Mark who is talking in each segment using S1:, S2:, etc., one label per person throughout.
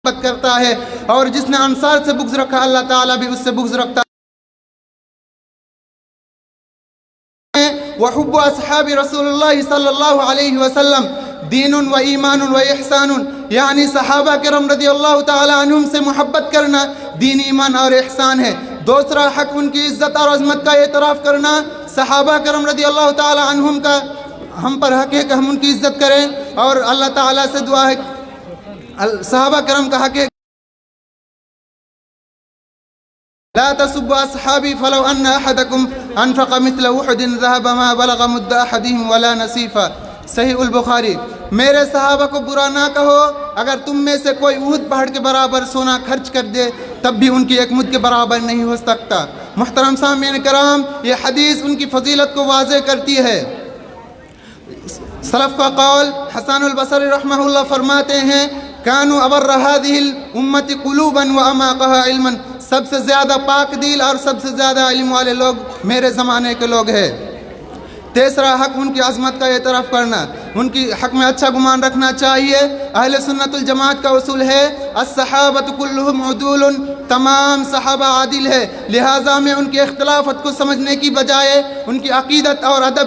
S1: محبت کرتا ہے، اور جس نے انصار سے بغض رکھا اللہ تعالیٰ بھی اس سے بغض رکھتا ہے۔ وحب اصحاب رسول اللہ صلی اللہ علیہ وسلم دین و ایمان و احسان، یعنی صحابہ کرام رضی اللہ تعالیٰ عنہم سے محبت کرنا دین، ایمان اور احسان ہے۔ دوسرا حق ان کی عزت اور عظمت کا اعتراف کرنا۔ صحابہ کرام رضی اللہ تعالیٰ عنہم کا ہم پر حق ہے کہ ہم ان کی عزت کریں، اور اللہ تعالیٰ سے دعا ہے صحابہ کرام کا حق ہے لا تسبوا اصحابی فلو ان احدکم انفق مثل احد ذهب ما بلغ مد احدهم ولا نصیفا۔ صحیح البخاری۔ میرے صحابہ کو برا نہ کہو، اگر تم میں سے کوئی احد پہاڑ کے برابر سونا خرچ کر دے تب بھی ان کی ایک مد کے برابر نہیں ہو سکتا۔ محترم سامعین کرام، یہ حدیث ان کی فضیلت کو واضح کرتی ہے۔ سلف کا قول حسن البصری رحمہ اللہ فرماتے ہیں کانوا ابر هذه الامه قلوبا واماقها علما، سب سے زیادہ پاک دل اور سب سے زیادہ علم والے لوگ میرے زمانے کے لوگ ہیں۔ تیسرا حق ان کی عظمت کا اعتراف کرنا، ان کی حق میں اچھا گمان رکھنا چاہیے۔ اہل سنت الجماعت کا اصول ہے الصحابۃ کلھم عدول، تمام صحابہ عادل ہے، لہٰذا میں ان کے اختلافات کو سمجھنے کی بجائے ان کی عقیدت اور ادب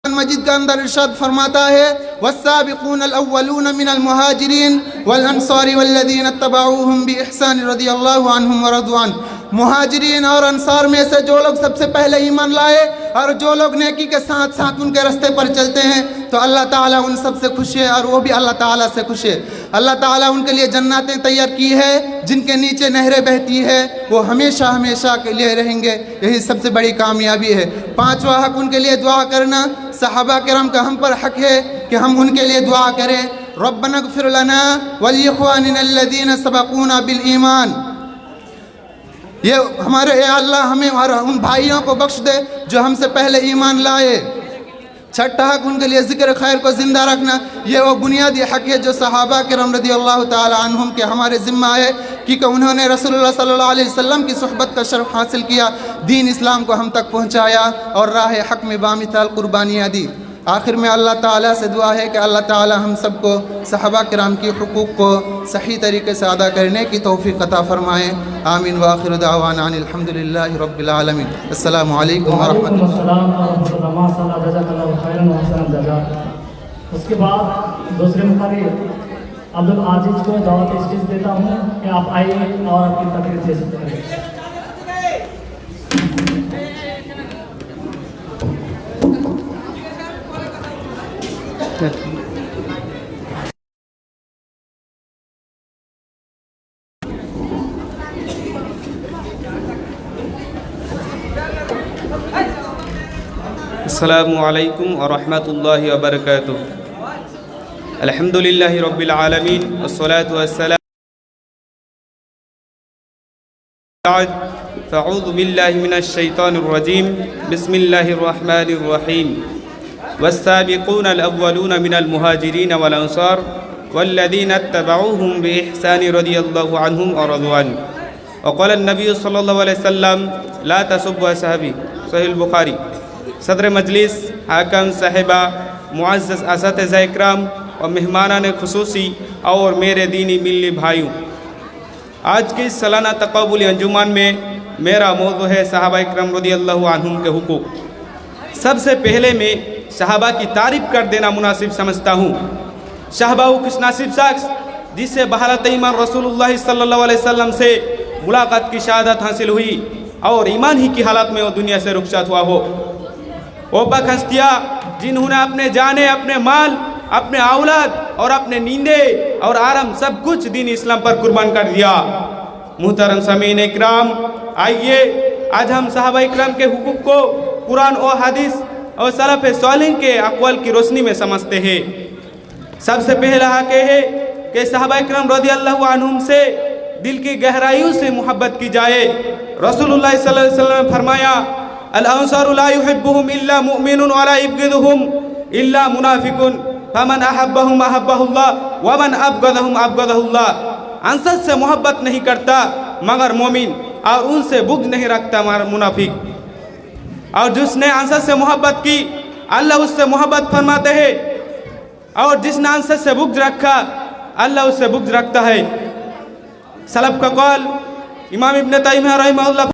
S1: مجید کا اندر ارشاد فرماتا ہے والسابقون الاولون من المہاجرین والانصار والذین اتبعوهم باحسان رضی اللہ عنہم ورضوا عنہ۔ مہاجرین اور انصار میں سے جو لوگ سب سے پہلے ایمان لائے اور جو لوگ نیکی کے ساتھ ساتھ ان کے رستے پر چلتے ہیں تو اللہ تعالیٰ ان سب سے خوش ہے اور وہ بھی اللہ تعالیٰ سے خوش ہے۔ اللہ تعالیٰ ان کے لیے جناتیں تیار کی ہے جن کے نیچے نہریں بہتی ہے، وہ ہمیشہ ہمیشہ کے لیے رہیں گے، یہی سب سے بڑی کامیابی ہے۔ پانچواں حق ان کے لیے دعا کرنا۔ صحابہ کرام کا ہم پر حق ہے کہ ہم ان کے لیے دعا کریں ربنا اغفر لنا ولاخواننا الذین سبقونا بالایمان، یہ ہمارے اے اللہ ہمیں اور ان بھائیوں کو بخش دے جو ہم سے پہلے ایمان لائے۔ چھٹا حق ان کے لیے ذکر خیر کو زندہ رکھنا، یہ وہ بنیادی حق ہے جو صحابہ کرام رضی اللہ تعالی عنہم کے ہمارے ذمہ ہے، کیونکہ انہوں نے رسول اللہ صلی اللہ علیہ وسلم کی صحبت کا شرف حاصل کیا، دین اسلام کو ہم تک پہنچایا اور راہ حق میں بامثال قربانیاں دی۔ آخر میں اللہ تعالیٰ سے دعا ہے کہ اللہ تعالیٰ ہم سب کو صحابہ کرام کی حقوق کو صحیح طریقے سے ادا کرنے کی توفیق عطا فرمائیں۔ آمین وآخر دعوانا ان الحمدللہ رب العالمین۔ السلام علیکم ورحمۃ
S2: اللہ۔ اس کے بعد دوسرے مقرر عبدالعزیز کو دعوت اسٹیج دیتا ہوں کہ آپ آئیے اور اپنی تقریر دے سکتے ہیں۔
S3: السلام علیکم ورحمۃ اللہ وبرکاتہ۔ الحمدللہ رب العالمین والصلاة والسلام فاعوذ باللہ من الشیطان الرجیم بسم اللہ الرحمن الرحیم والسابقون الاولون من المہاجرین والانصار والذین اتبعوهم بإحسان رضی اللہ عنہم ورضوا عنہ۔ وقال النبی صلی اللہ علیہ وسلم لا تسبوا اصحابی۔ صحیح البخاری۔ صدر مجلس، حاکم صاحبہ، معزز اساتذہ اکرام اور مہمانان خصوصی اور میرے دینی ملی بھائیوں، آج کی سالانہ تقابلی انجمن میں میرا موضوع ہے صحابہ اکرام رضی اللہ عنہم کے حقوق۔ سب سے پہلے میں صحابہ کی تعریف کر دینا مناسب سمجھتا ہوں۔ صحابہ وہ کس ناصب شخص جس سے بحالت ایمان رسول اللہ صلی اللہ علیہ وسلم سے ملاقات کی شہادت حاصل ہوئی اور ایمان ہی کی حالت میں وہ دنیا سے رخصت ہوا ہو۔ وہ بخشتیا جنہوں نے اپنے جانے، اپنے مال، اپنے اولاد اور اپنے نیندیں اور آرام سب کچھ دین اسلام پر قربان کر دیا۔ محترم سامعین اکرام، آئیے آج ہم صحابہ اکرام کے حقوق کو قرآن و حدیث اور سلف صالحین کے اقوال کی روشنی میں سمجھتے ہیں۔ سب سے پہلا حق ہے کہ صحابہ اکرام رضی اللہ عنہم سے دل کی گہرائیوں سے محبت کی جائے۔ رسول اللہ صلی اللہ علیہ وسلم نے فرمایا الانصار لا يحبهم الا مؤمن ولا يبغضهم الا منافق فمن احبهم احبه الله ومن ابغضهم ابغضه الله۔ انصار سے محبت نہیں کرتا مگر مومن، اور ان سے بغض نہیں رکھتا مگر منافق۔ اور جس نے انصار سے محبت کی اللہ اس سے محبت فرماتے ہیں۔ اور جس نے انصت سے بغض رکھا اللہ اس سے بغض رکھتا ہے۔ سلف کا قول امام ابن تیمیہ رحمہ اللہ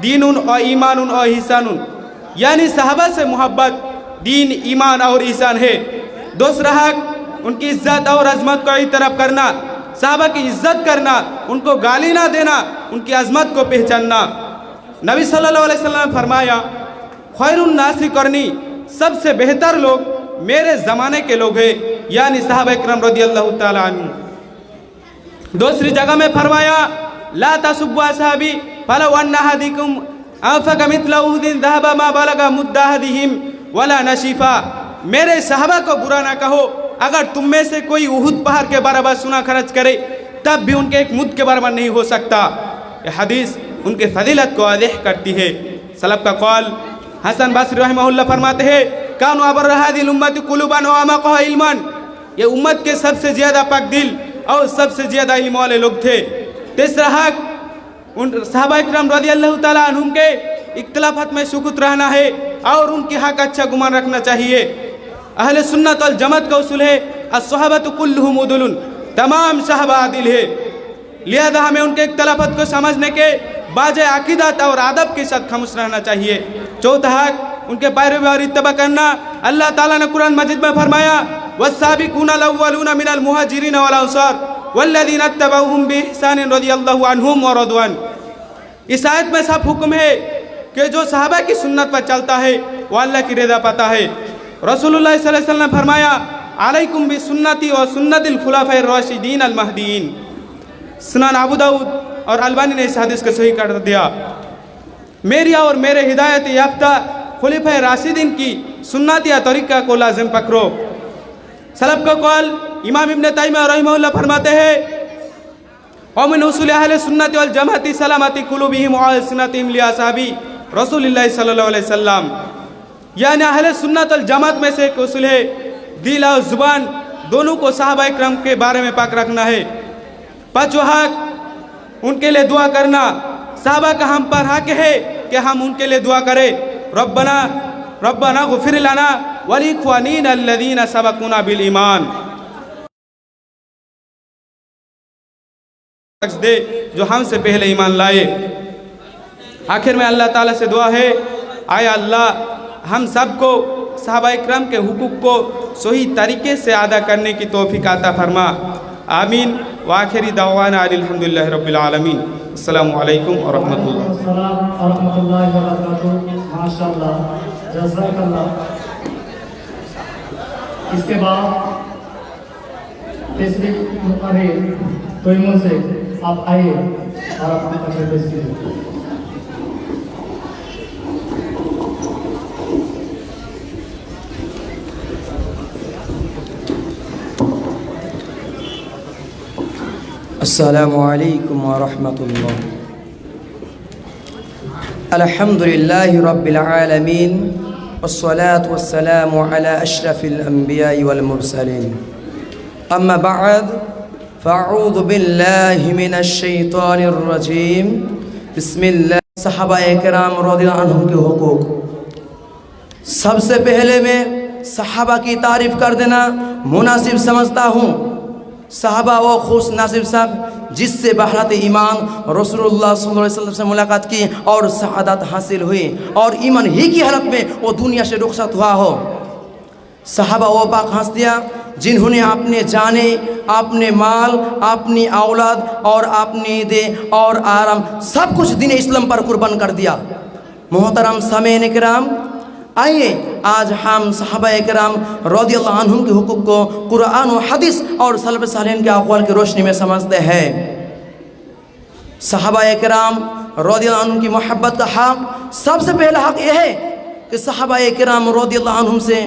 S3: دین و ایمان و احسان، یعنی صحابہ سے محبت دین، ایمان اور احسان ہے۔ دوسرا حق ان کی عزت اور عظمت کو اعتراف کرنا، صحابہ کی عزت کرنا، ان کو گالی نہ دینا، ان کی عظمت کو پہچاننا۔ نبی صلی اللہ علیہ وسلم نے فرمایا خیر الناس قرنی، سب سے بہتر لوگ میرے زمانے کے لوگ ہیں، یعنی صحابہ اکرام رضی اللہ تعالی عنہ۔ دوسری جگہ میں فرمایا لا تسبوا اصحابی فلو ان احدکم انفق مثل احد ذهب ما بلغ مد احدهم ولا نصیفا، میرے صحابہ کو برا نہ کہو، اگر تم میں سے کوئی احد پہاڑ کے برابر سونا خرچ کرے تب بھی ان کے ایک مد کے برابر نہیں ہو سکتا۔ یہ حدیث ان کے فضیلت کو واضح کرتی ہے۔ سلف کا قول حسن بصری رحمہ اللہ فرماتے ہیں کانوا ابر هذه الامه قلوبا واعمقها علما، یہ امت کے سب سے زیادہ پاک دل اور سب سے زیادہ علم والے لوگ تھے۔ تیسرا حق ان صحابہ اکرام رضی اللہ تعالیٰ عنہم کے اختلافات میں سکوت رہنا ہے اور ان کی حق اچھا گمان رکھنا چاہیے۔ اہل سنت والجماعت کا اصول ہے الصحابۃ کلھم عدل، تمام صحابہ عادل ہے، لہذا ہمیں ان کے اختلافات کو سمجھنے کے باجے عقیدت اور ادب کے ساتھ خاموش رہنا چاہیے۔ چوتھا حق ان کے پیروی اور اتباع کرنا۔ اللہ تعالیٰ نے قرآن مجید میں فرمایا والسابقون الاولون من المہاجرین والانصار والذین اتبعوہم بإحسان رضی اللہ عنہم ورضوا عنہ۔ اس آیت میں صاف حکم ہے کہ جو صحابہ کی سنت پر چلتا ہے وہ اللہ کی رضا پاتا ہے۔ رسول اللہ صلی اللہ علیہ وسلم نے فرمایا علیکم بسنتی و سنت الخلفاء الراشدین المہدیین۔ سنن ابو داؤد اور البانی نے اس حدیث کو صحیح کر دیا۔ میری اور میرے ہدایت یافتہ خلفاء راشدین کی سنت یا طریقہ کو لازم پکڑو۔ سلف کا قول امام ابن تیمیہ رحمہ اللہ فرماتے ہیں ومن اصول اہل سنت والجماعت سلامت قلوبہم وعلسنتہم لاصحاب رسول اللہ صلی اللہ علیہ وسلم، یعنی اہل سنت والجماعت میں سے ایک اصول ہے دل اور زبان دونوں کو صحابہ اکرام کے بارے میں پاک رکھنا ہے۔ پانچواں حق ان کے لیے دعا کرنا، صحابہ کا ہم پر حق ہے کہ ہم ان کے لیے دعا کریں ربنا غفر لنا ولاخوانینا الذین سبقونا بالایمان، دے جو ہم سے پہلے ایمان لائے۔ آخر میں اللہ تعالیٰ سے دعا ہے آئے اللہ ہم سب کو صحابہ اکرام کے حقوق کو صحیح طریقے سے ادا کرنے کی توفیق عطا فرما، آمین۔ وآخری دعوانا الحمدللہ رب العالمین۔ السلام علیکم ورحمۃ اللہ۔
S2: السلام ورحمۃ اللہ وبرکاتہ۔ ماشاءاللہ، جزاک اللہ۔ اس کے بعد تیسری مقرر تویموں سے آپ آئیے اور اپنے تقریر پیش کیجیے۔
S4: السلام علیکم ورحمۃ اللہ۔ الحمد للہ رب العالمین والصلاة والسلام علی اشرف الانبیاء والمرسلین، اما بعد فاعوذ باللہ من الشیطان الرجیم، بسم اللہ۔ صحابہ اکرام رضی اللہ عنہم کے حقوق، سب سے پہلے میں صحابہ کی تعریف کر دینا مناسب سمجھتا ہوں۔ صحابہ وہ خوش نصیب صاحب جس سے بحرت ایمان رسول اللہ صلی اللہ علیہ وسلم سے ملاقات کی اور سعادت حاصل ہوئی اور ایمان ہی کی حالت میں وہ دنیا سے رخصت ہوا ہو۔ صحابہ وہ پاک ہستیاں جنہوں نے اپنے جانے، اپنے مال، اپنی اولاد اور اپنی دے اور آرام سب کچھ دین اسلام پر قربان کر دیا۔ محترم سامعین کرام، آئیے آج ہم صحابہ اکرام رضی اللہ عنہم کے حقوق کو قرآن و حدیث اور سلف صالحین کے اقوال کی روشنی میں سمجھتے ہیں۔ صحابہ اکرام رضی اللہ عنہم کی محبت کا حق، سب سے پہلا حق یہ ہے کہ صحابہ اکرام رضی اللہ عنہم سے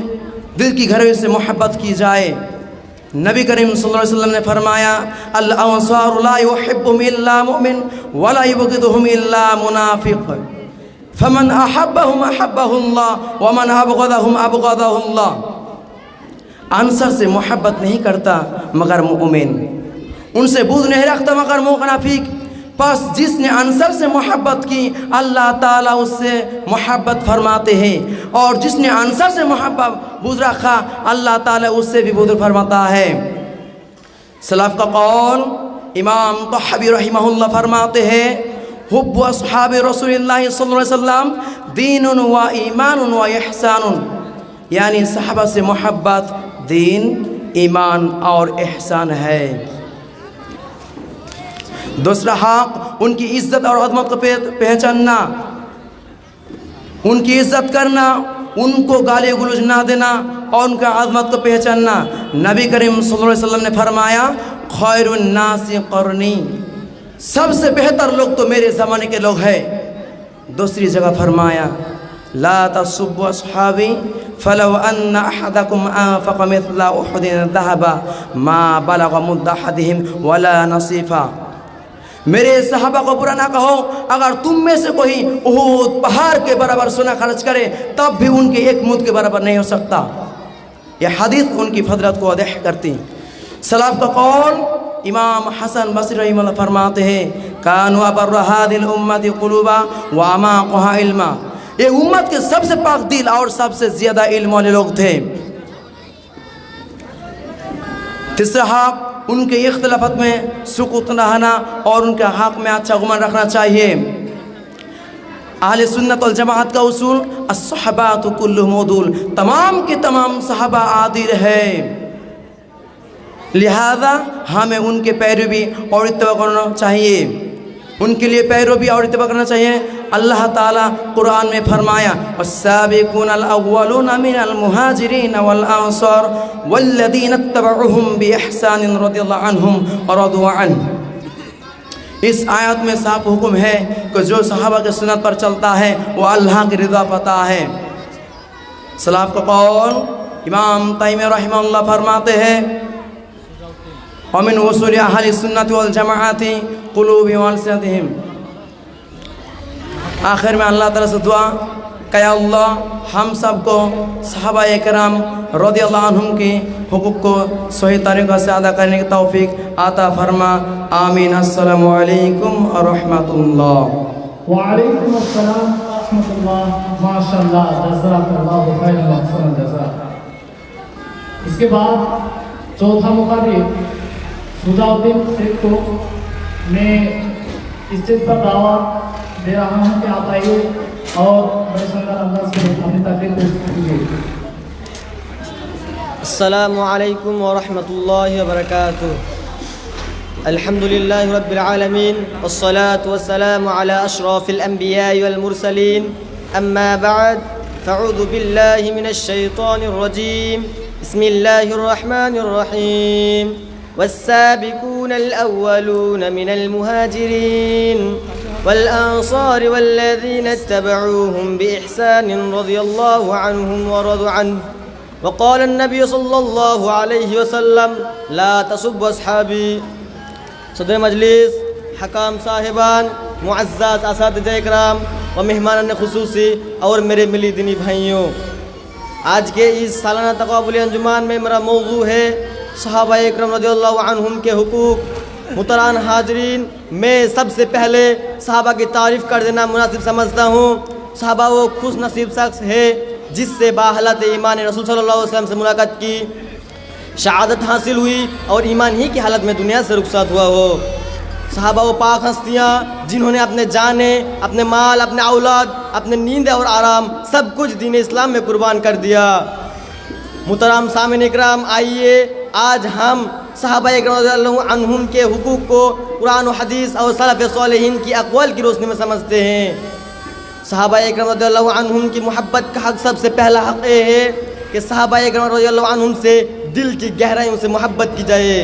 S4: دل کی گہرائی سے محبت کی جائے۔ نبی کریم صلی اللہ علیہ وسلم نے فرمایا الانصار لا يحبهم الا مؤمن ولا يبغضهم الا منافق، فمن احبهم احبه اللہ ومن ابغضهم ابغضه اللہ۔ انصار سے محبت نہیں کرتا مگر مومن، ان سے بغض نہیں رکھتا مگر منافق۔ बस जिसने अंसर से मोहब्बत की अल्लाह ताला उससे मोहब्बत फरमाते हैं, और जिसने अंसर से मोहब्बत बुज़ रखा अल्लाह ताला उससे भी बुज़ फरमाता है। सलफ़ का कौल इमाम तहवी रहमहुल्लाह फरमाते हैं, हुब्बु अस्हाबे रसूलिल्लाह सल्लल्लाहु अलैहि वसल्लम दीनुन व ईमानुन व इहसानुन, यानी सहाबा से मोहब्बत दीन, ईमान और एहसान है। दूसरा हक़ उनकी इज़्ज़त और अज़मत को पहचानना, उनकी इज़्ज़त करना, उनको गाली गलौज ना देना और उनका अज़मत को पहचानना। नबी करीम सल्लल्लाहु अलैहि वसल्लम ने फरमाया, खैरुन नासी क़रनी, सबसे बेहतर लोग तो मेरे ज़माने के लोग हैं। दूसरी जगह फरमाया, ला तसुब्बु अस्हाबी फलव अन्ना अहदकुम अनफ़क़ मिस्ला उहुदिन ज़हबा मा बलग़ मुद्दा अहदिहिम वला नसीफ़ा, मेरे सहाबा को बुरा ना कहो, अगर तुम में से कोई उहद पहाड़ के बराबर सोना खर्च करे तब भी उनके एक मुद्द के बराबर नहीं हो सकता। यह हदीस उनकी फजलत को वाज़ेह करती। सलाफ का कौल इमाम हसन बसरी रहमतुल्लाह फरमाते हैं, कानु अबर्र हादिल उम्मति क़ुलूबा व अमाक़ुहा इल्मा, ये उम्मत के सबसे पाक दिल और सबसे ज़्यादा इल्म वाले लोग थे। तीसरा हक़ उनके इख्तिलाफत में सुकूत रहना और उनके हक़ में अच्छा गुमान रखना चाहिए। अहले सुन्नत वल जमाअत का उसूल अस्सहबातु कुल्लुहुम उदूल, तमाम के तमाम सहाबा आदिल है, लिहाजा हमें उनके पैरवी और इत्तिबा करना चाहिए, उनके लिए पैरवी और इत्तिबा करना चाहिए। अल्लाह ताला कुरान में फरमाया, वस्साबिकूनल अव्वलूना मिनल मुहाजिरीन वल अंसार वल्लज़ीना इत्तबअूहुम बिइहसान रदियल्लाहु अन्हुम व रदू अन्हु। इस आयत में साफ हुक्म है कि जो सहाबा के सुन्नत पर चलता है वो अल्लाह की रिज़ा पाता है। सलाफ का कौल इमाम तैमी रहमतुल्लाह फरमाते हैं, वमिन उसूल अहली सुन्नत वल जमाअति क़ुलूबि व अलसिनतिहिम। आखिर में अल्लाह ताला से दुआ कि अल्लाह हम सब को सहाबा एकराम रज़ियल्लाहु अन्हुम के हुकूक को सही तरीक़े से अदा करने की तौफीक आता फरमा। आमीन। अस्सलामु अलैकुम व रहमतुल्लाह।
S2: वालेकुम अस्सलाम व रहमतुल्लाह। माशाअल्लाह, जज़ाकल्लाहु खैरन व अहसन जज़ा। इसके बाद चौथा मुक़र्रिर सुजाउद्दीन शेख को मैं इस चीज़ पर दावा दे रहा हूँ कि आप आइए और बड़े शानदार अंदाज से अपनी तकरीर पेश कीजिए।
S5: अस्सलामु अलैकुम व रहमतुल्लाहि व बरकातुहू। अल्हम्दुलिल्लाहि रब्बिल आलमीन वस्सलातु वस्सलामु अला अशरफिल अंबियाइ वल मुरसलीन, अम्मा बअद, फ़अऊज़ु बिल्लाहि मिनश शैतानिर रजीम, बिस्मिल्लाहिर रहमानिर रहीम। वस्साबिकूनल अव्वलूना मिनल मुहाजिरीन वल अंसार वल्लज़ीना इत्तबअूहुम बिइहसान रज़ियल्लाहु अन्हुम व रदू अन्हु। वक़ाल अन्नबी सल्लल्लाहु अलैहि वसल्लम, ला तसुब्बु अस्हाबी। सदर मजलिस, हकाम साहिबान, मुअज़्ज़ज़ असातिज़ा इकराम व मेहमान खुसूसी और मेरे मिली दीनी भाइयों, आज के इस सालाना तक़ाबुली अंजुमान में मेरा मौजू है सहाबा इकराम रज़ियल्लाहु अन्हुम के हुकूक। मुहतरम हाज़रीन, मैं सबसे पहले सहाबा की तारीफ़ कर देना मुनासिब समझता हूँ। सहाबा वो खुश नसीब शख्स है जिससे बाहलत ईमान रसूल सल्लल्लाहु अलैहि वसल्लम से मुलाकात की, शहादत हासिल हुई और ईमान ही की हालत में दुनिया से रुखसात हुआ हो। सहाबा वो पाक हस्तियाँ जिन्होंने अपने जाने, अपने माल, अपने औलाद, अपने नींद और आराम सब कुछ दीन इस्लाम में कुर्बान कर दिया। मुहतरम सामिन इकराम, आइए आज हम सहाबा इकराम रज़ियल्लाहु अन्हुम के हुकूक को कुरान और हदीस और सलफ़ सालिहीन की अक़वाल की रोशनी में समझते हैं। सहाबा इकराम रज़ियल्लाहु अन्हुम की मोहब्बत का हक़, सबसे पहला हक़ ये है कि सहाबा इकराम रज़ियल्लाहु अन्हुम से दिल की गहराइयों से मोहब्बत की जाए।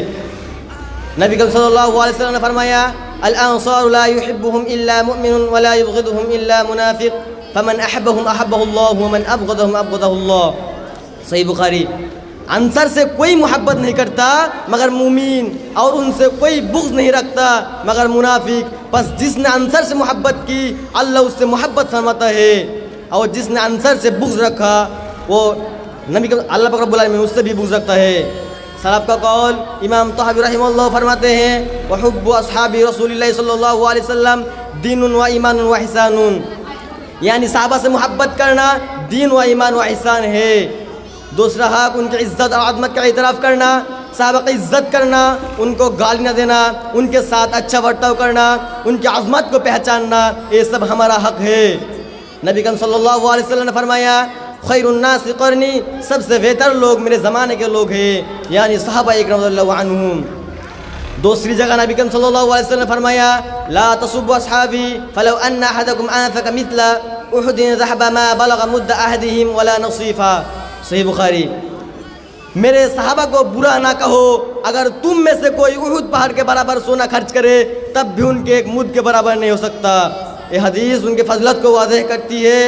S5: नबी सल्लल्लाहु अलैहि वसल्लम ने फरमाया, अल अंसारु ला युहिब्बुहुम इल्ला मुमिनुन व ला युबग़िदुहुम इल्ला मुनाफ़िक़, फमन अहब्बहुम अहब्बहुल्लाहु व मन अबग़दहुम अबग़दहुल्लाह। सही बुखारी। अंसर से कोई मोहब्बत नहीं करता मगर मुमीन, और उनसे कोई बुग़्ज़ नहीं रखता मगर मुनाफिक। बस जिसने अंसर से मोहब्बत की अल्लाह उससे मोहब्बत फरमाता है, और जिसने अंसर से बुग़्ज़ रखा वो नबी अल्लाह पाक रब्बुल आलमीन उससे भी बुग़्ज़ रखता है। सलाफ का कौल इमाम तहावी रहमतुल्लाह फरमाते हैं वहुब्बु अस्हाबी रसूलिल्लाह सल्लल्लाहु अलैहि वसल्लम दीनुन व ईमानुन व ihsanun, यानी साहबा से मोहब्बत करना दीन व ईमान व ihsan है। दूसरा हक उनकी इज़्ज़त और अज़मत का इतराफ़ करना, साहबा की इज़्ज़त करना, उनको गाली न देना, उनके साथ अच्छा बर्ताव करना, उनकी अज़मत को पहचानना, ये सब हमारा हक़ है। नबी करीम सल्लल्लाहु अलैहि वसल्लम ने फरमाया खैरुन्नास क़रनी, सबसे बेहतर लोग मेरे ज़माने के लोग हैं, यानी सहाबा इकराम रज़ियल्लाहु अन्हुम। दूसरी जगह नबी करीम सल्लल्लाहु अलैहि वसल्लम ने फरमाया ला तसुब्बु अस्हाबी फलौ अन्ना अहदकुम अनफका मिथला उहुदिन ज़हबा मा बलग़ मुद्द अहदिहिम वला नसीफ़ा। सही बुखारी। मेरे सहाबा को बुरा ना कहो, अगर तुम में से कोई उहुद पहाड़ के बराबर सोना खर्च करे तब भी उनके एक मुद्द के बराबर नहीं हो सकता। ये हदीस उनके फजलत को वाज़ेह करती है।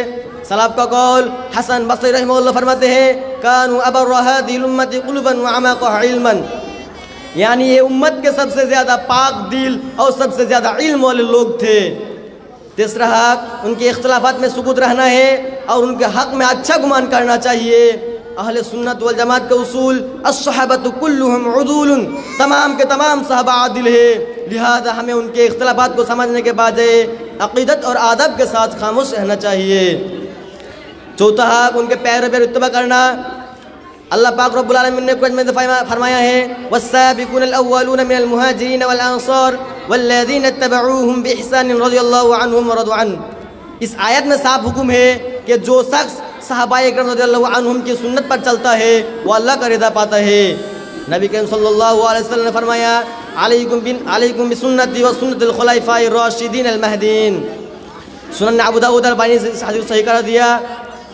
S5: सलाफ का कौल हसन बसरी रहमतुल्लाह फरमाते हैं कानू अबर्रा हादिहिल उम्मति क़ुलूबन व अमाक़हा इल्मन, यानी ये उम्मत के सबसे ज़्यादा पाक दिल और सबसे ज़्यादा इल्म वाले लोग थे। तीसरा हक उनके इख्तलाफात में सुकूत रहना है और उनके हक़ में अच्छा गुमान करना चाहिए। अहले सुन्नत वल जमात के उसूल अस्सहाबतु कुल्लुहुम उदूलुन, तमाम के तमाम सहाबा आदिल है, लिहाजा हमें उनके इख्तलाफात को समझने के बाद अक़ीदत और आदब के साथ खामोश रहना चाहिए। चौथा हक उनके पैर इत्तबा करना। अल्लाह पाक रब्बुल आलमीन ने कुरान में फरमाया है वस्साबिकूनल अव्वलून मिनल मुहाजिरीन वल अंसार वल्लज़ीना इत्तबऊहुम बिइहसान रज़ियल्लाहु अन्हुम व रज़ू अन्हु। इस आयत में साफ हुक्म है कि जो शख्स सहाबाए इकराम रज़ियल्लाहु अन्हुम की सुन्नत पर चलता है वो अल्लाह का रिदा पाता है। नबी करीम सल्लल्लाहु अलैहि वसल्लम ने फरमाया अलैकुम बिसुन्नती व सुन्नतिल खुलफ़ाए राशिदीन अल महदीन। सुनन अबू दाऊद अलबानी से इस हदीस को सही कर दिया।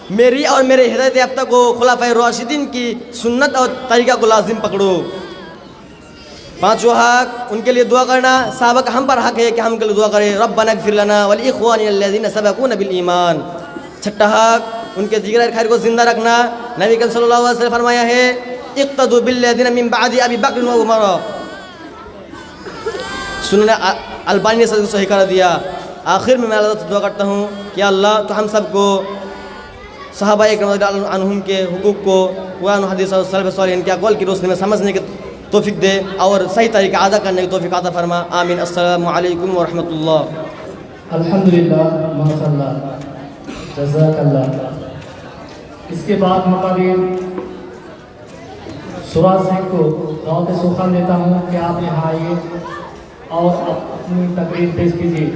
S5: मेरी और मेरे हिदायत याफ्ता को खुलाफाए राशिदीन की सुन्नत और तरीक़ा को लाजिम पकड़ो। पाँचवा हक उनके लिए दुआ करना। साहबा का हम पर हक है कि हम उनके लिए दुआ करें रब्बना इग़फिर लना वल इख़्वानिना अल्लज़ीना सबक़ूना बिल ईमान। छठा हक उनके जिगर खैर को ज़िंदा रखना। नबी करीम सल्लल्लाहु अलैहि वसल्लम फरमाया है इक़्तदू बिल्लज़ीना मिन बअदी अबी बकर व उमर। सुनन अलबानी ने सही कर दिया। आखिर में मैं अल्लाह से दुआ करता हूँ कि अल्लाह तो हम सबको सहाबा इकराम रज़ियल्लाहु अन्हुम के हुकूक़ को कुरान और हदीस और सलफ़ सालिहीन के अक़वाल की रोशनी में समझने के तौफ़ीक़ दे और सही तरीक़ा अदा करने की तौफ़ीक़ अता फरमा। आमीन। अस्सलामु अलैकुम व रहमतुल्लाह।
S2: अल्हम्दुलिल्लाह माशाअल्लाह जज़ाकल्लाह। इसके बाद मुक़र्रिर सुराज सिंह को दावत सुखान देता हूँ कि आप यहाँ आइए और अपनी तकरीर पेश कीजिए।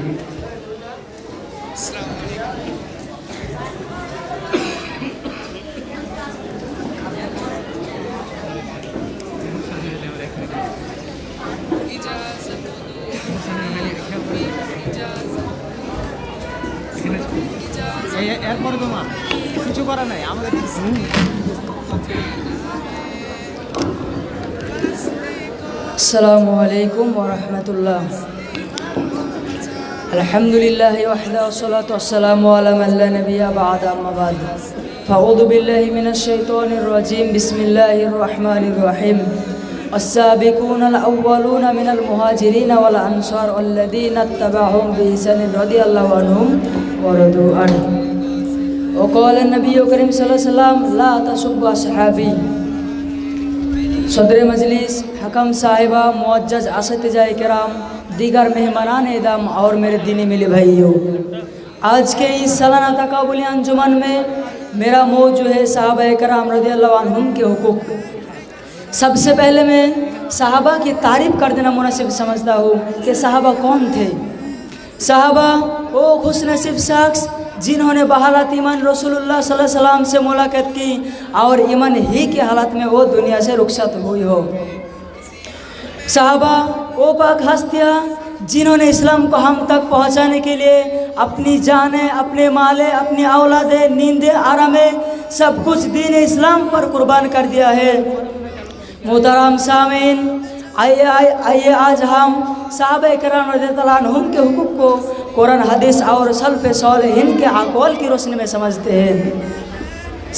S6: এরপরে তোমার কিছু করার নাই আমাদের
S7: अस्सलामु अलैकुम व रहमतुल्लाह। अल्हम्दुलिल्लाहि वहदा वस्सलातु वस्सलामु अला मन ला नबिय्य बअद अम्मा बाद फ़अऊज़ु बिल्लाहि मिनश शैतानिर रजीम बिस्मिल्लाहिर रहमानिर रहीम अस्साबिकूनल अव्वलून मिनल मुहाजिरीन वल अंसार वल्लज़ीना इत्तबअूहुम बिइहसान रज़ियल्लाहु अन्हुम व रज़ू अन्हु व क़ाला नबी करीम सल्लल्लाहु अलैहि वसल्लम ला तसुब्बु अस्हाबी। सदर मजलिस हकम साहिबा मुअज्जज असतिज़ाए किराम दीगर मेहमानान इदाम और मेरे दीनी मिले भाइयों, आज के इस सालाना तकाबुली अंजुमन में मेरा मौजू है सहाबाए किराम रज़ियल्लाहु अन्हुम के हुकूक़। सबसे पहले मैं सहाबा की तारीफ़ कर देना मुनासिब समझता हूँ कि सहाबा कौन थे। सहाबा वो खुशनसीब शख्स जिन्होंने बहालत ईमान रसूलुल्लाह सल्लल्लाहु अलैहि वसल्लम से मुलाकात की और ईमान ही की हालत में वो दुनिया से रुखसत हुई हो। सहाबा वो पाक हस्तियाँ जिन्होंने इस्लाम को हम तक पहुँचाने के लिए अपनी जानें, अपने माले, अपनी औलादे, नींदें, आरामें सब कुछ दीन इस्लाम पर कुर्बान कर दिया है। मोहतरम सामीन, आइए आज हम सहाबाए किराम रज़ियल्लाहु अन्हुम के हुकूक़ को कुरान हदीस और सल्फ़ सालिहीन के अक़वाल की रोशनी में समझते हैं।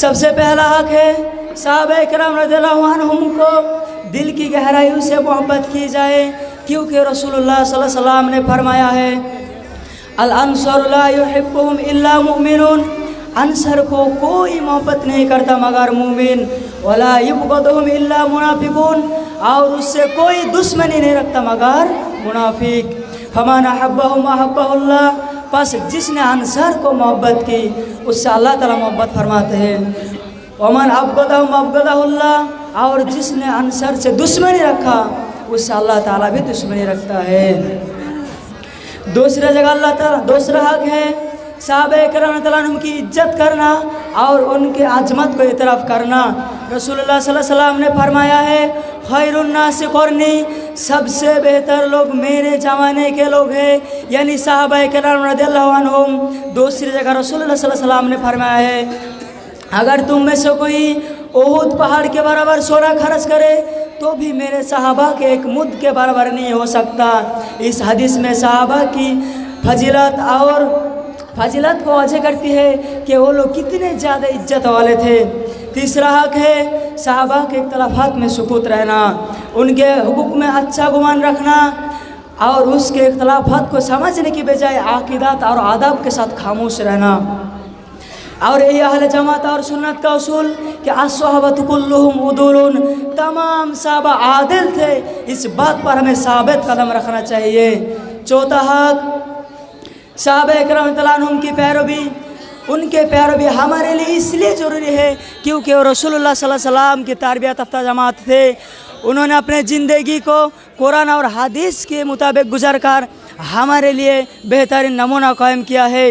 S7: सबसे पहला हक़ है सहाबाए किराम रज़ियल्लाहु अन्हुम को दिल की गहराइयों से मोहब्बत की जाए, क्योंकि रसूलुल्लाह सल्लल्लाहु अलैहि वसल्लम ने फरमाया है अल अंसार ला युहिब्बुहुम इल्ला मुमिनून। अंसर को कोई मोहब्बत नहीं करता मगर मोमिन, वला युबगदुहुम इल्ला मुनाफिकून, और उससे कोई दुश्मनी नहीं रखता मगर मुनाफिक। फमन अहब्बहुम अहब्बहुल्लाह, बस जिसने अंसार को मोहब्बत की उससे अल्लाह ताला मोहब्बत फरमाते हैं। वमन अबगदहुम अबगदहुल्लाह, और जिसने अंसार से दुश्मनी रखा उससे अल्लाह ताला भी दुश्मनी रखता है। दूसरा जगह अल्लाह ताला दूसरा हक है सहाबा किराम रज़ियल्लाहु अन्हुम की इज्जत करना और उनके अजमत को इतराफ़ करना। रसूलुल्लाह सल्लल्लाहु अलैहि वसल्लम ने फरमाया है खैरुन नास क़ुरनी, सबसे बेहतर लोग मेरे ज़माने के लोग हैं, यानी सहाबा किराम रज़ियल्लाहु अन्हुम। दूसरी जगह रसूलुल्लाह सल्लल्लाहु अलैहि वसल्लम ने फरमाया है अगर तुम में से कोई ओहुद पहाड़ के बराबर सोना खर्च करे तो भी मेरे सहाबा के एक मुद्द के बराबर नहीं हो सकता। इस हदीस में सहाबा की फजीलत को वाज़ेह करती है कि वो लोग कितने ज़्यादा इज्जत वाले थे। तीसरा हक है सहाबा के इख्तिलाफात में सुकूत रहना, उनके हुकूक में अच्छा गुमान रखना और उसके इख्तिलाफात को समझने की बजाय आक़ीदात और आदाब के साथ खामोश रहना। और यही अहले जमात और सुन्नत का उसूल कि अस्सहाबतु कुल्लुहुम उदूलुन, तमाम सहाबा आदिल थे, इस बात पर हमें साबित कदम रखना चाहिए। चौथा हक सहाबा किराम रज़ियल्लाहु अन्हुम की पैरवी, उनके पैरवी हमारे लिए इसलिए ज़रूरी है क्योंकि वो रसूलुल्लाह सल्लल्लाहु अलैहि वसल्लम की तरबियत याफ्ता जमात थे। उन्होंने अपने ज़िंदगी को कुरान और हदीस के मुताबिक गुजार कर हमारे लिए बेहतरीन नमूना कायम किया है।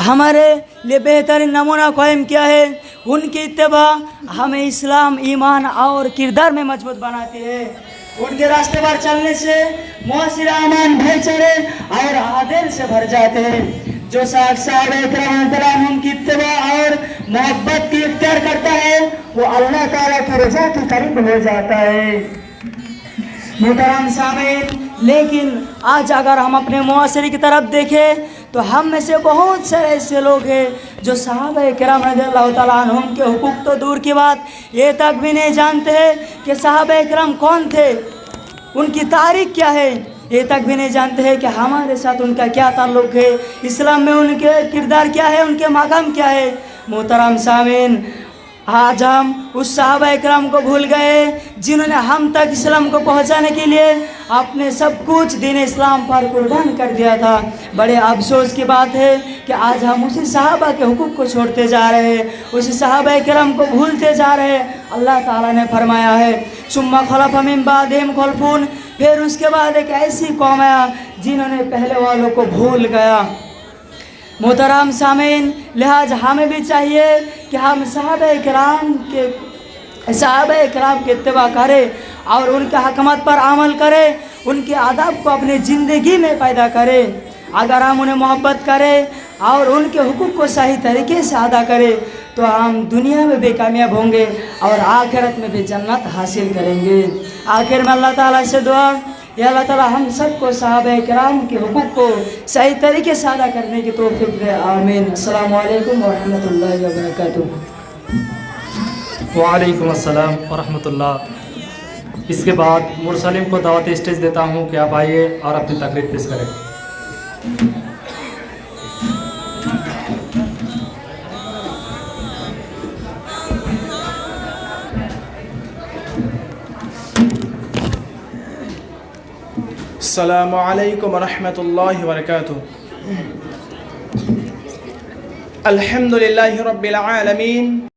S7: हमारे लिए बेहतरीन नमूना कायम किया है। उनकी इत्तिबा हमें इस्लाम, ईमान और किरदार में मजबूत बनाती है। उनके रास्ते पर चलने से मुआशिरा अमान, भाईचारे और आदिल से भर जाते हैं। जो सहाबा किराम की इत्तिबा और मोहब्बत की इख्तियार करता है वो अल्लाह ताला की रज़ा के करीब हो जाता है। मुहतरम सामीन, लेकिन आज अगर हम अपने मुआशरे की तरफ देखें तो हम में से बहुत सारे ऐसे लोग हैं जो सहाबा किराम रज़ियल्लाहु ताला अन्हुम के हुकूक तो दूर की बात ये तक भी नहीं जानते कि सहाबा किराम कौन थे, उनकी तारीख क्या है, ये तक भी नहीं जानते हैं कि हमारे साथ उनका क्या ताल्लुक़ है, इस्लाम में उनके किरदार क्या है, उनके मकाम क्या है। मोहतरम सामीन, आज हम उस सहाबा किराम को भूल गए जिन्होंने हम तक इस्लाम को पहुंचाने के लिए अपने सब कुछ दीन इस्लाम पर कुर्बान कर दिया था। बड़े अफसोस की बात है कि आज हम उसी सहाबा के हुकूक को छोड़ते जा रहे हैं, उसी सहाबा किराम को भूलते जा रहे हैं। अल्लाह ताला ने फरमाया है सुम्मा खलफ मिन बादिहिम खलफुन, फिर उसके बाद एक ऐसी कौम आया जिन्होंने पहले वालों को भूल गया। मोहतरम सामीन, लिहाजा हमें भी चाहिए कि हम सहाबा किराम की इत्तिबा करें और उनके हकमत पर अमल करें, उनके आदाब को अपनी ज़िंदगी में पैदा करें। अगर हम उन्हें मोहब्बत करें और उनके हुकूक को सही तरीके से अदा करें तो हम दुनिया में भी कामयाब होंगे और आखिरत में भी जन्नत हासिल करेंगे। आखिर में अल्लाह ताला से दुआ, या अल्लाह ताला हम सबको सहाबा किराम के हुकूक को सही तरीके से अदा करने की तौफीक दे, आमीन। अस्सलामु अलैकुम व रहमतुल्लाहि व बरकातुहू।
S2: वालेकुम अस्सलाम व रहमतुल्लाह। इसके बाद मुरसलीम को दावत स्टेज देता हूँ कि आप आइए और अपनी तकरीर पेश करें।
S8: अस्सलामु अलैकुम वरहमतुल्लाहि वबरकातुहू। अल्हम्दुलिल्लाहि रब्बिल आलमीन।